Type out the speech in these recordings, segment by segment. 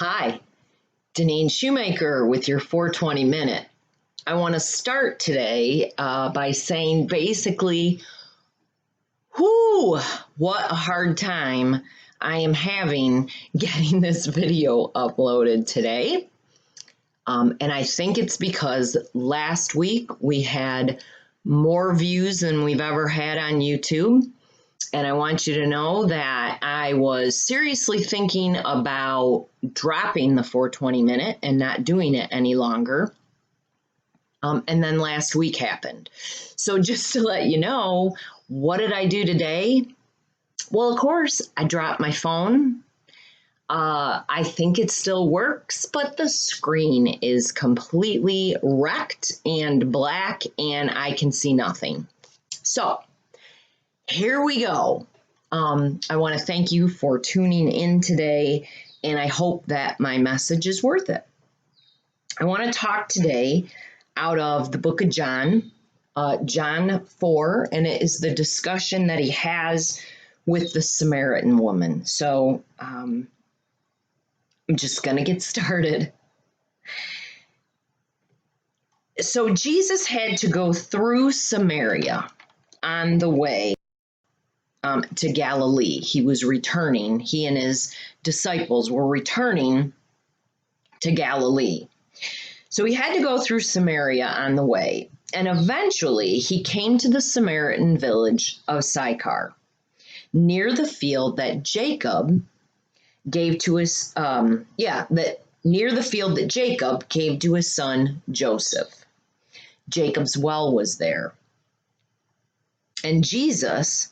Hi, Deneen Shoemaker with your 420 Minute. I want to start today by saying basically, what a hard time I am having getting this video uploaded today. And I think it's because last week we had more views than we've ever had on YouTube. And I want you to know that I was seriously thinking about dropping the 420 Minute and not doing it any longer. And then last week happened. So just to let you know, what did I do today? Well, of course, I dropped my phone. I think it still works, but the screen is completely wrecked and black, and I can see nothing. So here we go. I want to thank you for tuning in today, and I hope that my message is worth it. I want to talk today out of the book of John, John 4, and it is the discussion that he has with the Samaritan woman. So I'm just going to get started. So Jesus had to go through Samaria on the way to Galilee. He was returning. He and his disciples were returning to Galilee. So he had to go through Samaria on the way. And eventually he came to the Samaritan village of Sychar, near the field that Jacob gave to his son Joseph. Jacob's well was there. And Jesus,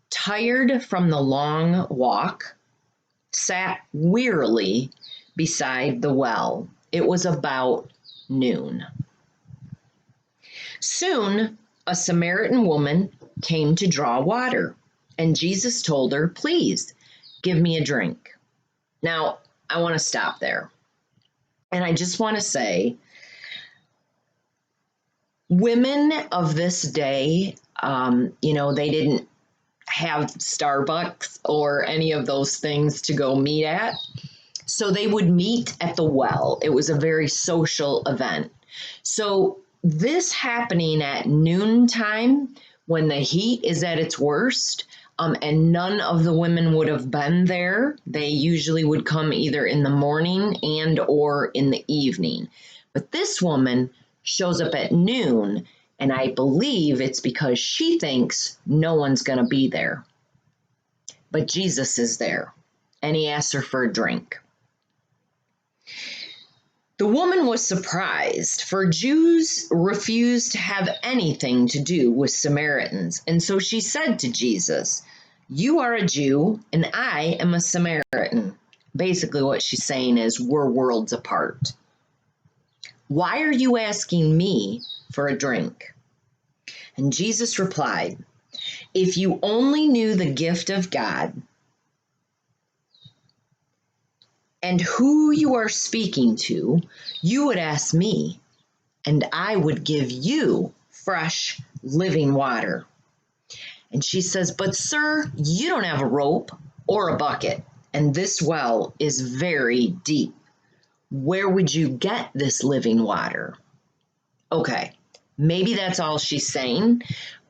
tired from the long walk, sat wearily beside the well. It was about noon. Soon, a Samaritan woman came to draw water, and Jesus told her, "Please, give me a drink." Now, I want to stop there. And I just want to say, women of this day, they didn't have Starbucks or any of those things to go meet at. So they would meet at the well. It was a very social event. So this happening at noontime when the heat is at its worst, and none of the women would have been there. They usually would come either in the morning and or in the evening. But this woman shows up at noon, and I believe it's because she thinks no one's going to be there. But Jesus is there, and he asks her for a drink. The woman was surprised, for Jews refused to have anything to do with Samaritans. And so she said to Jesus, "You are a Jew, and I am a Samaritan." Basically, what she's saying is, we're worlds apart. "Why are you asking me for a drink?" And Jesus replied, "If you only knew the gift of God and who you are speaking to, you would ask me, and I would give you fresh, living water." And she says, "But sir, you don't have a rope or a bucket, and this well is very deep. Where would you get this living water?" Okay, maybe that's all she's saying,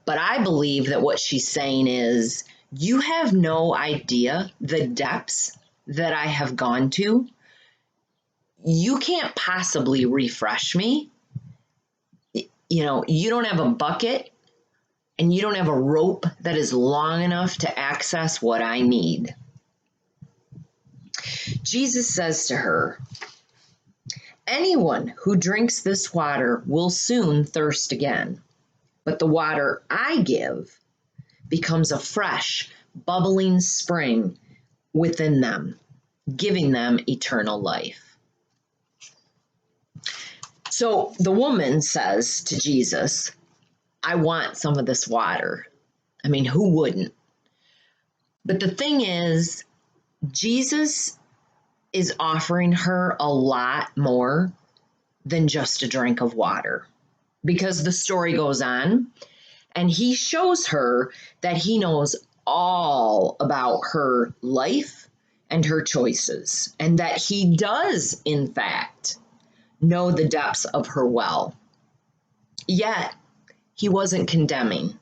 but I believe that what she's saying is, you have no idea the depths that I have gone to. You can't possibly refresh me. You don't have a bucket, and you don't have a rope that is long enough to access what I need. Jesus says to her, "Anyone who drinks this water will soon thirst again, but the water I give becomes a fresh, bubbling spring within them, giving them eternal life." So the woman says to Jesus, "I want some of this water." I mean, who wouldn't? But the thing is, Jesus is offering her a lot more than just a drink of water, because the story goes on and he shows her that he knows all about her life and her choices, and that he does, in fact, know the depths of her well. Yet, he wasn't condemning.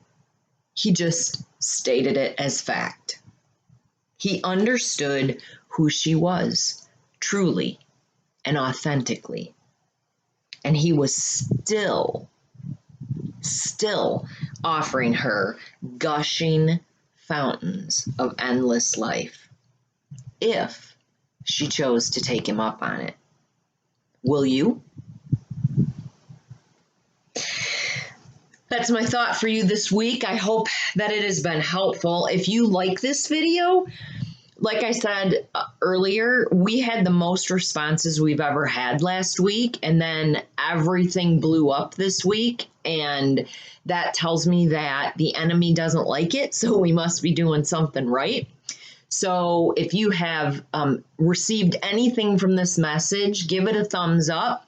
He just stated it as fact. He understood who she was, truly and authentically. And he was still offering her gushing fountains of endless life, if she chose to take him up on it. Will you? That's my thought for you this week. I hope that it has been helpful. If you like this video, like I said earlier, we had the most responses we've ever had last week, and then everything blew up this week, and that tells me that the enemy doesn't like it, so we must be doing something right. So if you have received anything from this message, give it a thumbs up.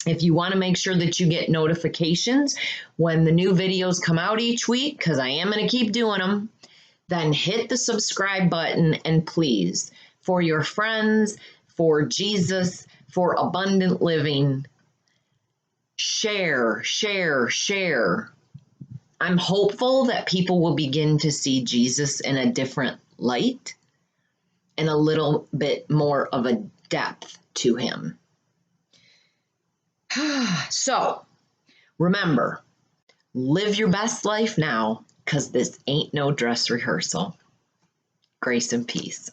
If you want to make sure that you get notifications when the new videos come out each week, because I am going to keep doing them, then hit the subscribe button, and please, for your friends, for Jesus, for abundant living, share. I'm hopeful that people will begin to see Jesus in a different light and a little bit more of a depth to him. So, remember, live your best life now, because this ain't no dress rehearsal. Grace and peace.